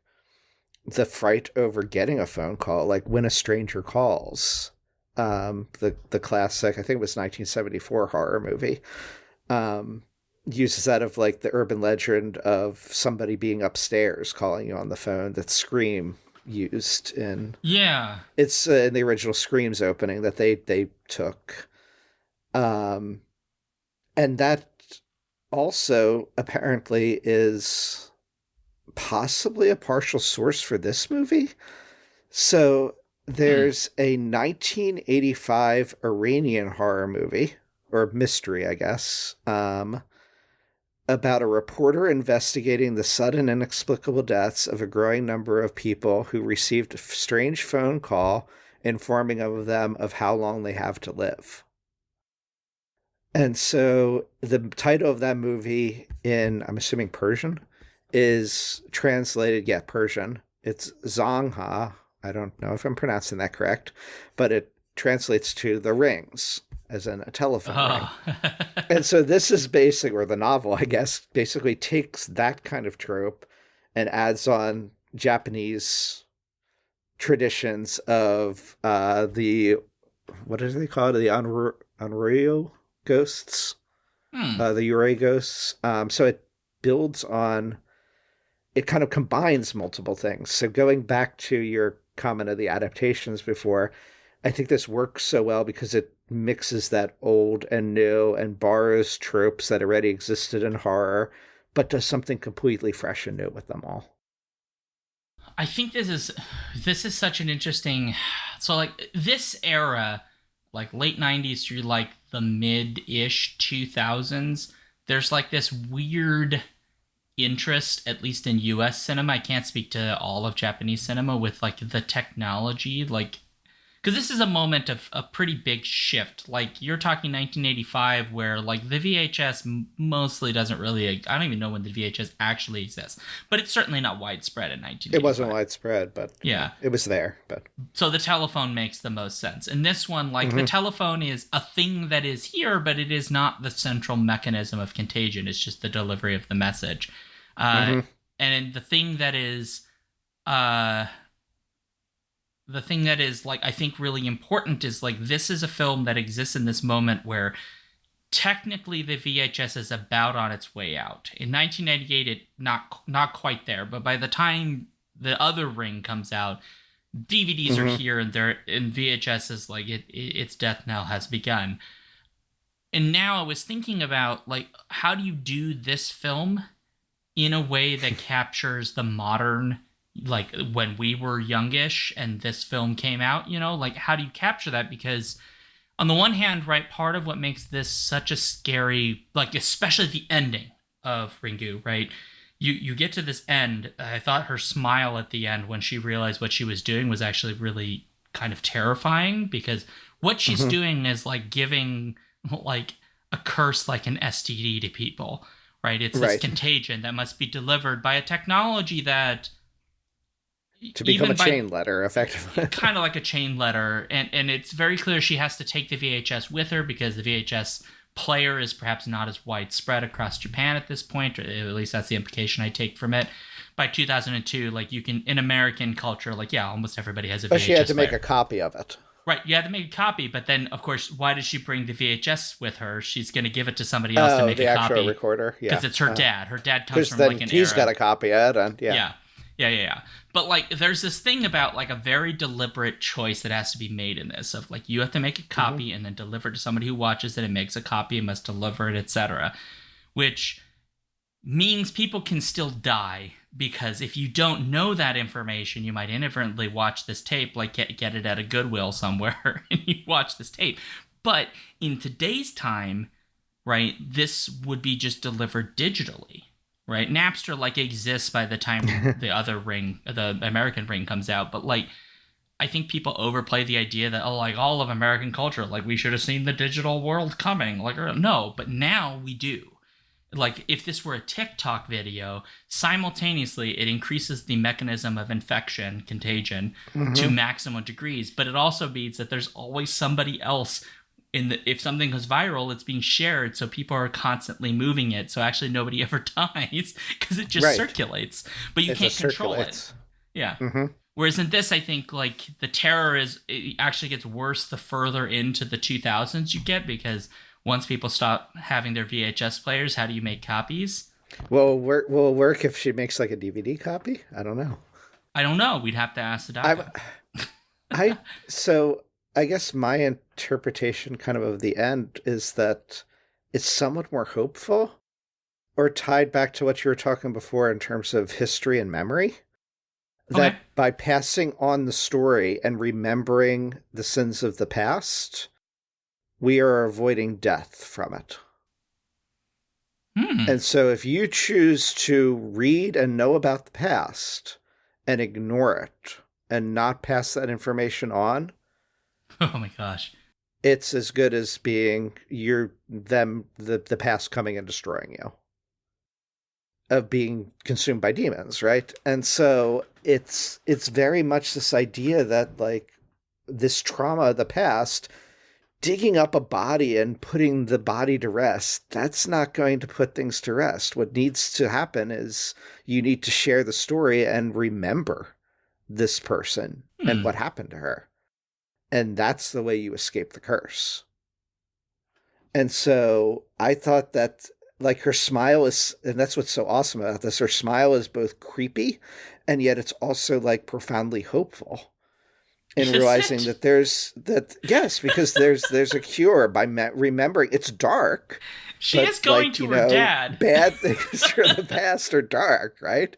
the fright over getting a phone call, like when a stranger calls. The classic, I think it was 1974 horror movie, um, uses that of like the urban legend of somebody being upstairs calling you on the phone. That Scream used in Yeah. it's in the original Scream's opening that they took. Um, and that also apparently is possibly a partial source for this movie. So Hmm. there's a 1985 Iranian horror movie or mystery, I guess, about a reporter investigating the sudden inexplicable deaths of a growing number of people who received a strange phone call informing of them of how long they have to live. And so the title of that movie in, I'm assuming Persian, is translated, yeah, Persian. It's Zongha. I don't know if I'm pronouncing that correct, but it translates to the rings, as in a telephone ring. Oh. And so this is basic, or the novel, I guess, basically takes that kind of trope and adds on Japanese traditions of the, what do they call it? The Unreal ghosts, Hmm. the Yurei ghosts. So it builds on, it kind of combines multiple things. So going back to your comment of the adaptations before, I think this works so well because it mixes that old and new and borrows tropes that already existed in horror, but does something completely fresh and new with them all. I think this is such an interesting, so like this era, like late 90s through like the mid-ish 2000s, there's like this weird interest, at least in US cinema. I can't speak to all of Japanese cinema with like the technology, like because this is a moment of a pretty big shift. Like you're talking 1985, where like the VHS mostly doesn't really. I don't even know when the VHS actually exists, but it's certainly not widespread in It wasn't 1985. widespread, but Yeah, it was there. But so the telephone makes the most sense. In this one, like the mm-hmm, telephone is a thing that is here, but it is not the central mechanism of contagion. It's just the delivery of the message. Uh, mm-hmm, and uh, the thing that is like I think really important is like this is a film that exists in this moment where technically the VHS is about on its way out. In 1998, it not quite there, but by the time the other Ring comes out, DVDs are mm-hmm. here and VHS is like its death knell has begun. And now I was thinking about like how do you do this film in a way that captures the modern, like when we were youngish and this film came out, like how do you capture that? Because on the one hand, right, part of what makes this such a scary, like especially the ending of Ringu, right? You get to this end. I thought her smile at the end when she realized what she was doing was actually really kind of terrifying, because what she's doing is like giving like a curse, like an STD to people, right? It's this contagion that must be delivered by a technology that to become a chain letter, effectively. Kind of like a chain letter. And it's very clear she has to take the VHS with her, because the VHS player is perhaps not as widespread across Japan at this point, or at least that's the implication I take from it. By 2002, like you can, in American culture, like, yeah, almost everybody has a VHS player. But she had to make a copy of it. Right, you had to make a copy, but then, of course, why does she bring the VHS with her? She's going to give it to somebody else to make a copy. The actual recorder, yeah. Because it's her dad. Her dad comes from like an he's got a copy of it, and Yeah. But like, there's this thing about like a very deliberate choice that has to be made in this, of like, you have to make a copy and then deliver it to somebody who watches it and makes a copy and must deliver it, etc. Which means people can still die, because if you don't know that information, you might inadvertently watch this tape, like get it at a Goodwill somewhere and you watch this tape. But in today's time, right, this would be just delivered digitally. Right, Napster like exists by the time the American Ring comes out, but like, I think people overplay the idea that like all of American culture, like we should have seen the digital world coming. Like, no, but now we do. Like, if this were a TikTok video, simultaneously it increases the mechanism of infection, contagion, to maximum degrees, but it also means that there's always somebody else. If something goes viral, it's being shared, so people are constantly moving it. So actually, nobody ever dies because it just circulates, but you can't control it. Yeah. Whereas in this, I think like the terror it actually gets worse the further into the 2000s you get, because once people stop having their VHS players, how do you make copies? Well, will it work if she makes like a DVD copy? I don't know. We'd have to ask the doctor. I guess my interpretation kind of the end is that it's somewhat more hopeful, or tied back to what you were talking before in terms of history and memory. That by passing on the story and remembering the sins of the past, we are avoiding death from it. And so if you choose to read and know about the past and ignore it and not pass that information on, oh my gosh, it's as good as being the past coming and destroying you, of being consumed by demons, right? And so it's very much this idea that like this trauma of the past, digging up a body and putting the body to rest, that's not going to put things to rest. What needs to happen is you need to share the story and remember this person and what happened to her. And that's the way you escape the curse. And so I thought that like her smile is, and that's what's so awesome about this, her smile is both creepy and yet it's also like profoundly hopeful. In realizing that yes, because there's a cure by remembering. It's dark. She is going to her dad. Bad things from the past are dark, right?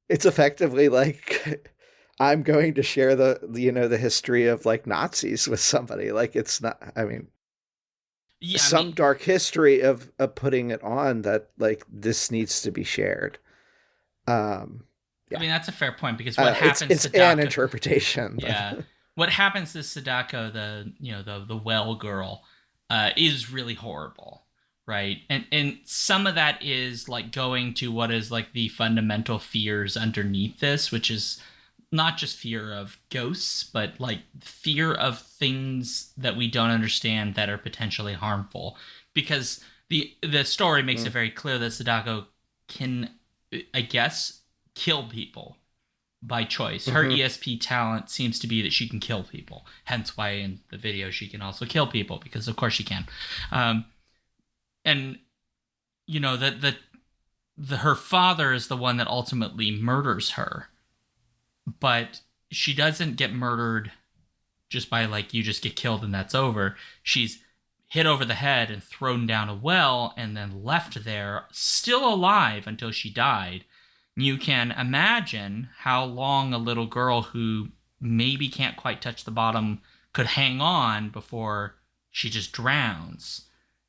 It's effectively like, I'm going to share the history of like Nazis with somebody. Like, it's not, I mean, dark history of putting it on that like this needs to be shared. Yeah. I mean, that's a fair point, because what happens it's to Sadako, an interpretation. Yeah. What happens to Sadako, the well girl, is really horrible, right? And some of that is like going to what is like the fundamental fears underneath this, which is not just fear of ghosts, but like fear of things that we don't understand that are potentially harmful. Because the story makes it very clear that Sadako can, I guess, kill people by choice. Her ESP talent seems to be that she can kill people. Hence why in the video she can also kill people, because of course she can. And you know that her father is the one that ultimately murders her, but she doesn't get murdered just by like you just get killed and that's over. hit over the head and thrown down a well and then left there still alive until she died. You can imagine how long a little girl who maybe can't quite touch the bottom could hang on before she just drowns.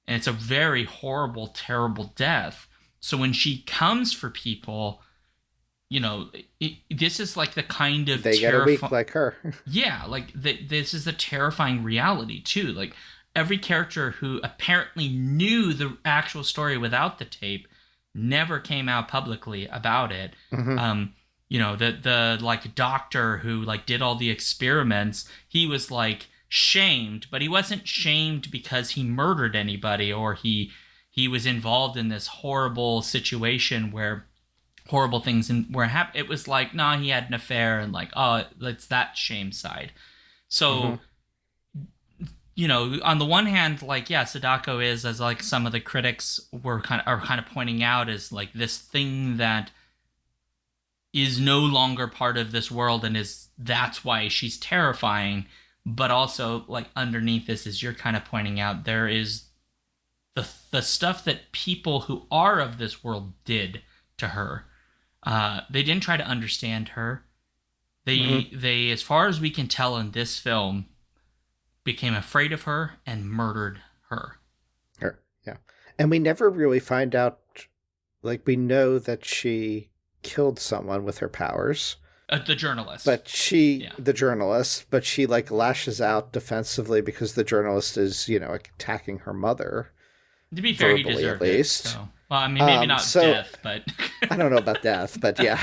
And it's a very horrible, terrible death. So when she comes for people, this is like the kind of they get a week like her. Yeah, like this is a terrifying reality too. Like every character who apparently knew the actual story without the tape never came out publicly about it. Mm-hmm. The like doctor who like did all the experiments, he was like shamed, but he wasn't shamed because he murdered anybody or he was involved in this horrible situation where horrible things were happening. It was like, nah, he had an affair and like, oh, it's that shame side. So, on the one hand, like, yeah, Sadako is, as like some of the critics are kind of pointing out, is like this thing that is no longer part of this world and that's why she's terrifying. But also, like, underneath this, as you're kind of pointing out, there is the stuff that people who are of this world did to her. They didn't try to understand her. They, as far as we can tell in this film, became afraid of her and murdered her. Yeah. And we never really find out, like, we know that she killed someone with her powers. The journalist. But the journalist, but she, like, lashes out defensively because the journalist is, attacking her mother. To be fair, he deserved it. So. Well, I mean, maybe not death, but... I don't know about death, but yeah.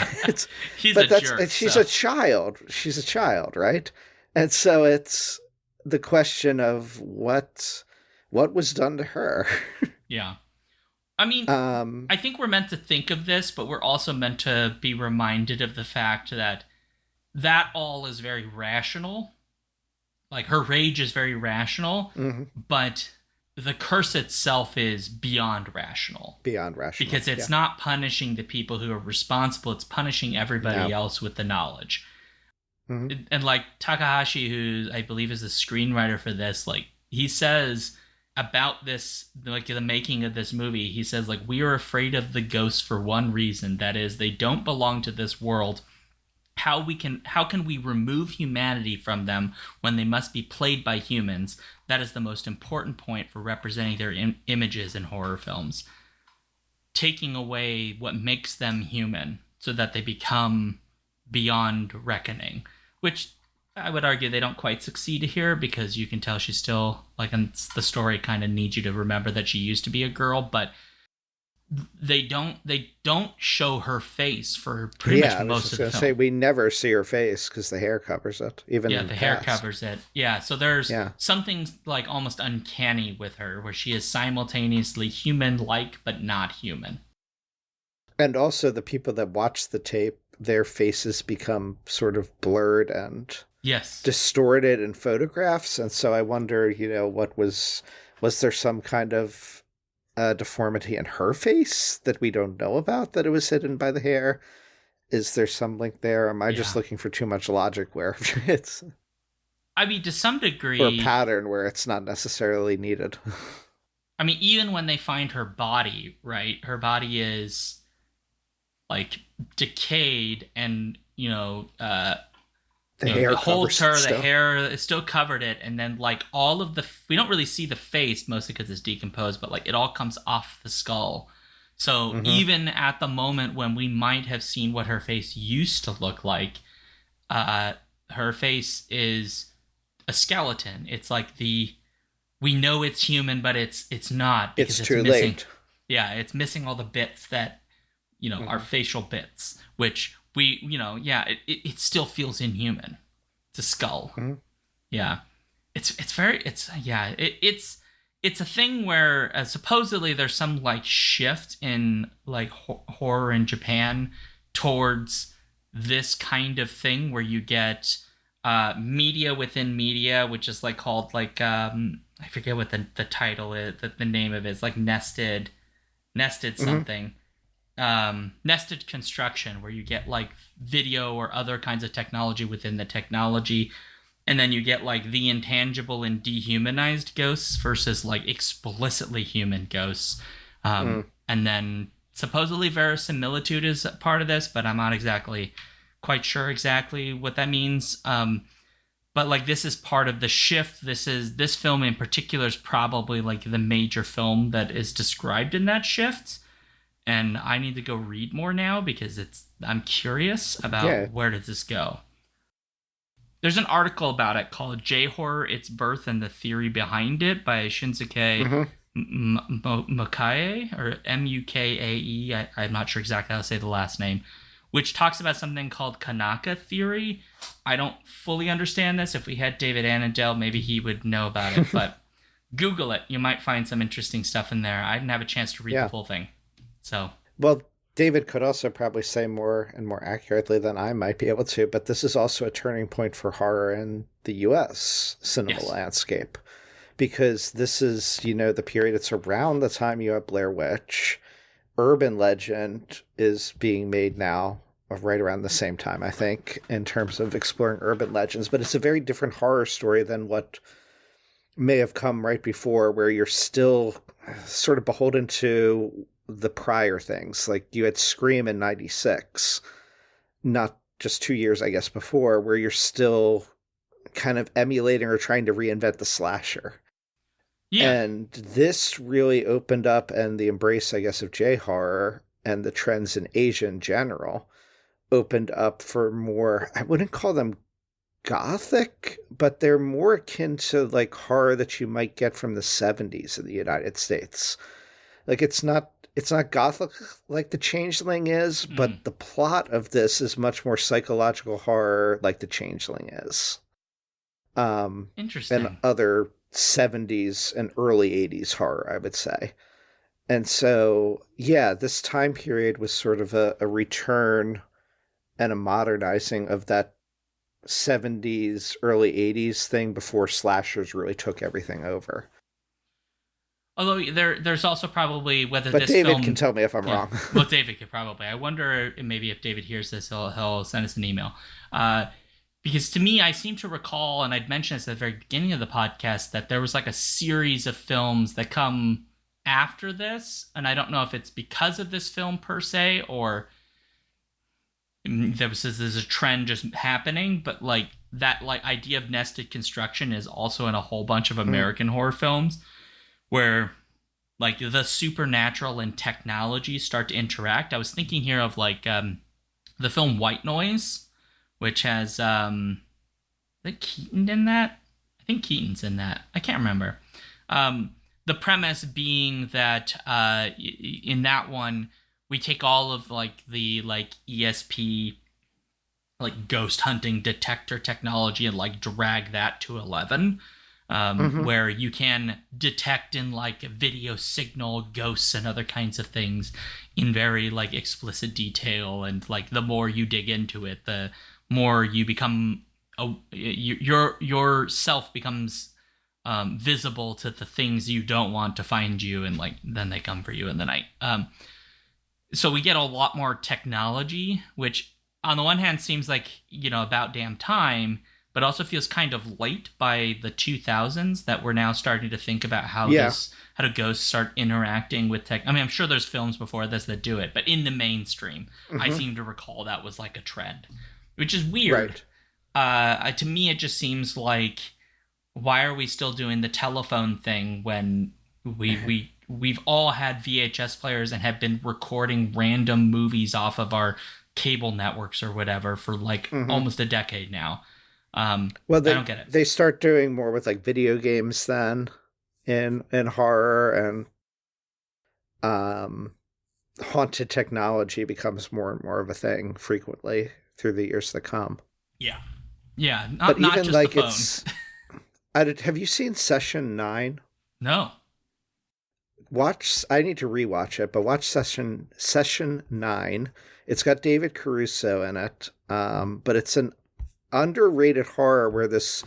She's a jerk. She's a child. She's a child, right? And so it's the question of what was done to her. Yeah. I mean, I think we're meant to think of this, but we're also meant to be reminded of the fact that all is very rational. Like, her rage is very rational, but the curse itself is beyond rational. Beyond rational. Because it's not punishing the people who are responsible, it's punishing everybody else with the knowledge. Mm-hmm. And like Takahashi, who I believe is the screenwriter for this, like, he says about this, like the making of this movie, he says, like, we are afraid of the ghosts for one reason, that is, they don't belong to this world. How can we remove humanity from them when they must be played by humans? That is the most important point for representing their images in horror films. Taking away what makes them human so that they become beyond reckoning, which I would argue they don't quite succeed here, because you can tell she's still, like, and the story kind of needs you to remember that she used to be a girl, but they don't show her face for pretty much most of the film. Say, we never see her face because the hair covers it. Even the hair covers it. Yeah, so there's something like almost uncanny with her, where she is simultaneously human-like but not human. And also the people that watch the tape, their faces become sort of blurred and distorted in photographs. And so I wonder, what was there some kind of deformity in her face that we don't know about, that it was hidden by the hair? Is there some link there? Am I just looking for too much logic where it's... I mean, to some degree... Or a pattern where it's not necessarily needed. I mean, even when they find her body, right? Her body is, like, decayed and, the hair holds her, the hair is still covered it, and then, like, all of we don't really see the face, mostly because it's decomposed, but, like, it all comes off the skull. So even at the moment when we might have seen what her face used to look like, her face is a skeleton. It's like we know it's human, but it's not, because it's too missing, late. Yeah, it's missing all the bits that, are facial bits, which we, it still feels inhuman. It's a skull. Mm-hmm. Yeah. It's a thing where supposedly there's some, like, shift in, like, horror in Japan towards this kind of thing where you get media within media, which is, like, called, like, I forget what the title is, the name of it is, like, nested something. Nested construction, where you get, like, video or other kinds of technology within the technology. And then you get like the intangible and dehumanized ghosts versus like explicitly human ghosts. And then supposedly verisimilitude is part of this, but I'm not exactly quite sure exactly what that means. But like this is part of the shift. This film in particular is probably like the major film that is described in that shift. And I need to go read more now because I'm curious about where does this go. There's an article about it called J-Horror, Its Birth and the Theory Behind It by Shinsuke Mukae, or Mukae. I'm not sure exactly how to say the last name, which talks about something called Kanaka theory. I don't fully understand this. If we had David Annandale, maybe he would know about it, but Google it. You might find some interesting stuff in there. I didn't have a chance to read the full thing. So, well, David could also probably say more and more accurately than I might be able to, but this is also a turning point for horror in the U.S. cinema landscape, because this is, the period, it's around the time you have Blair Witch. Urban Legend is being made now, right around the same time, I think, in terms of exploring urban legends, but it's a very different horror story than what may have come right before, where you're still sort of beholden to the prior things. Like you had Scream in 96, not just 2 years, I guess, before, where you're still kind of emulating or trying to reinvent the slasher. Yeah. And this really opened up, and the embrace, I guess, of J-horror and the trends in Asia in general opened up for more, I wouldn't call them gothic, but they're more akin to like horror that you might get from the 70s in the United States. Like it's not gothic like The Changeling is, but the plot of this is much more psychological horror like The Changeling is. Interesting. And other 70s and early 80s horror, I would say. And so, this time period was sort of a return and a modernizing of that 70s, early 80s thing before slashers really took everything over. Although there's also probably whether but this David film... can tell me if I'm wrong. Well, David could probably. I wonder maybe if David hears this, he'll send us an email. Because to me, I seem to recall, and I'd mentioned this at the very beginning of the podcast, that there was like a series of films that come after this, and I don't know if it's because of this film per se, or there's a trend just happening, but like that like idea of nested construction is also in a whole bunch of American horror films, where like the supernatural and technology start to interact. I was thinking here of like the film White Noise, which has is it Keaton in that? I think Keaton's in that. I can't remember. The premise being that in that one, we take all of like the like ESP, like ghost hunting detector technology, and like drag that to 11. Where you can detect in like video signal ghosts and other kinds of things in very like explicit detail, and like the more you dig into it, the more you become your self becomes visible to the things you don't want to find you, and like then they come for you in the night. So we get a lot more technology, which on the one hand seems like, about damn time, but also feels kind of late by the 2000s that we're now starting to think about how do ghosts start interacting with tech. I mean, I'm sure there's films before this that do it, but in the mainstream, I seem to recall that was like a trend, which is weird. Right. To me, it just seems like, why are we still doing the telephone thing when we've all had VHS players and have been recording random movies off of our cable networks or whatever for like almost a decade now? I don't get it. They start doing more with like video games then in horror, and haunted technology becomes more and more of a thing frequently through the years to come. Yeah. Not, but not even just like the phone. Have you seen Session 9? No. I need to rewatch it, but watch Session 9. It's got David Caruso in it, but it's an underrated horror where this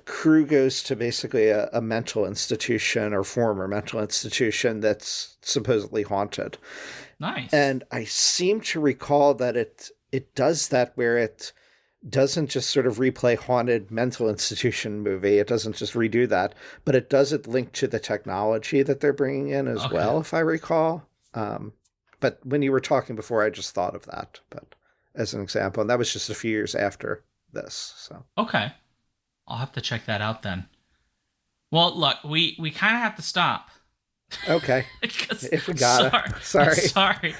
crew goes to basically a mental institution, or former mental institution, that's supposedly haunted. Nice. And I seem to recall that it does that, where it doesn't just sort of replay haunted mental institution movie. It doesn't just redo that, but it does it link to the technology that they're bringing in as well, if I recall. But when you were talking before, I just thought of that, but as an example, and that was just a few years after this. So okay, I'll have to check that out then. Well, look, we kind of have to stop. Okay. If we got it. Sorry.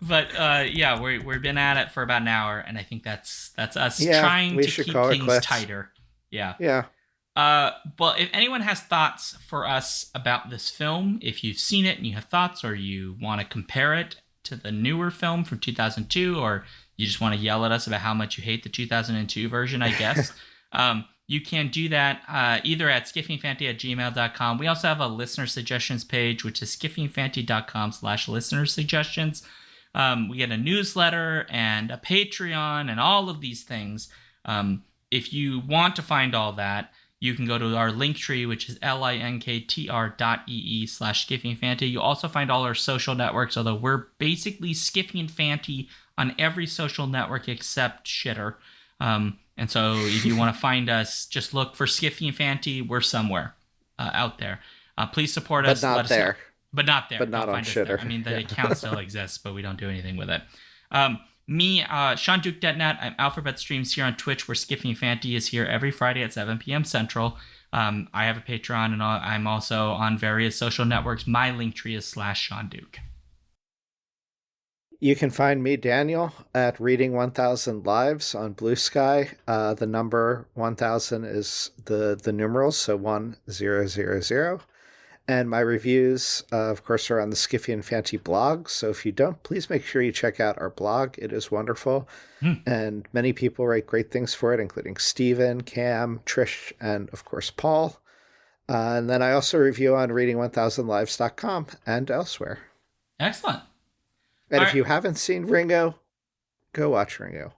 But yeah, we've been at it for about an hour, and I think that's us trying to keep things tighter. Yeah. Yeah. But if anyone has thoughts for us about this film, if you've seen it and you have thoughts, or you want to compare it to the newer film from 2002, or you just want to yell at us about how much you hate the 2002 version, I guess, you can do that either at skiffingfanty@gmail.com. We also have a listener suggestions page, which is skiffingfanty.com/listener-suggestions. We get a newsletter and a Patreon and all of these things. If you want to find all that, you can go to our link tree, which is linktr.ee/skiffingfanty. You also find all our social networks, although we're basically Skiffy and Fanty on every social network except Shitter. And so if you want to find us, just look for Skiffy and Fanty. We're somewhere out there. Please support us. But not there. But not there. But not on Shitter. I mean, the account still exists, but we don't do anything with it. Me, Sean Duke.net. I'm Alphabet Streams here on Twitch, where Skiffy and Fanty is here every Friday at 7 p.m. Central. I have a Patreon, and I'm also on various social networks. My link tree is /Sean Duke. You can find me, Daniel, at Reading 1000 Lives on Blue Sky. The number 1000 is the numerals, so 1000. And my reviews, of course, are on the Skiffy and Fanty blog. So if you don't, please make sure you check out our blog. It is wonderful. And many people write great things for it, including Steven, Cam, Trish, and, of course, Paul. And then I also review on reading1000lives.com and elsewhere. Excellent. And if you haven't seen Ringu, go watch Ringu.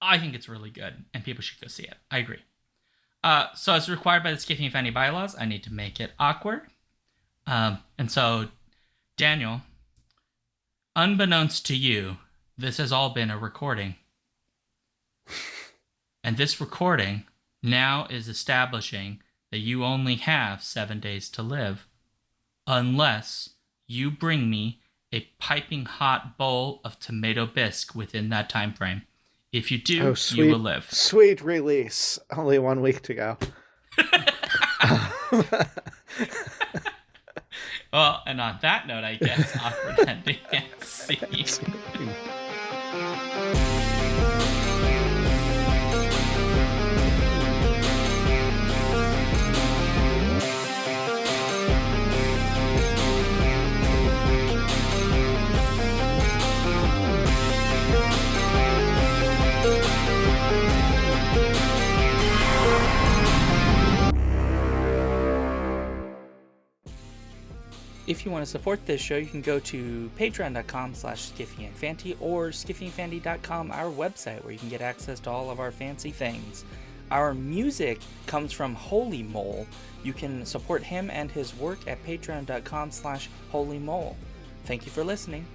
I think it's really good, and people should go see it. I agree. So as required by the Skiffy and Fanty bylaws, I need to make it awkward. And so, Daniel, unbeknownst to you, this has all been a recording. And this recording now is establishing that you only have 7 days to live, unless you bring me a piping hot bowl of tomato bisque within that time frame. If you do, you will live. Sweet release. Only 1 week to go. Well, and on that note, I guess, awkward ending and scene. If you want to support this show, you can go to patreon.com/skiffyandfanty or skiffyandfanty.com, our website, where you can get access to all of our fancy things. Our music comes from Holy Mole. You can support him and his work at patreon.com/holymole. Thank you for listening.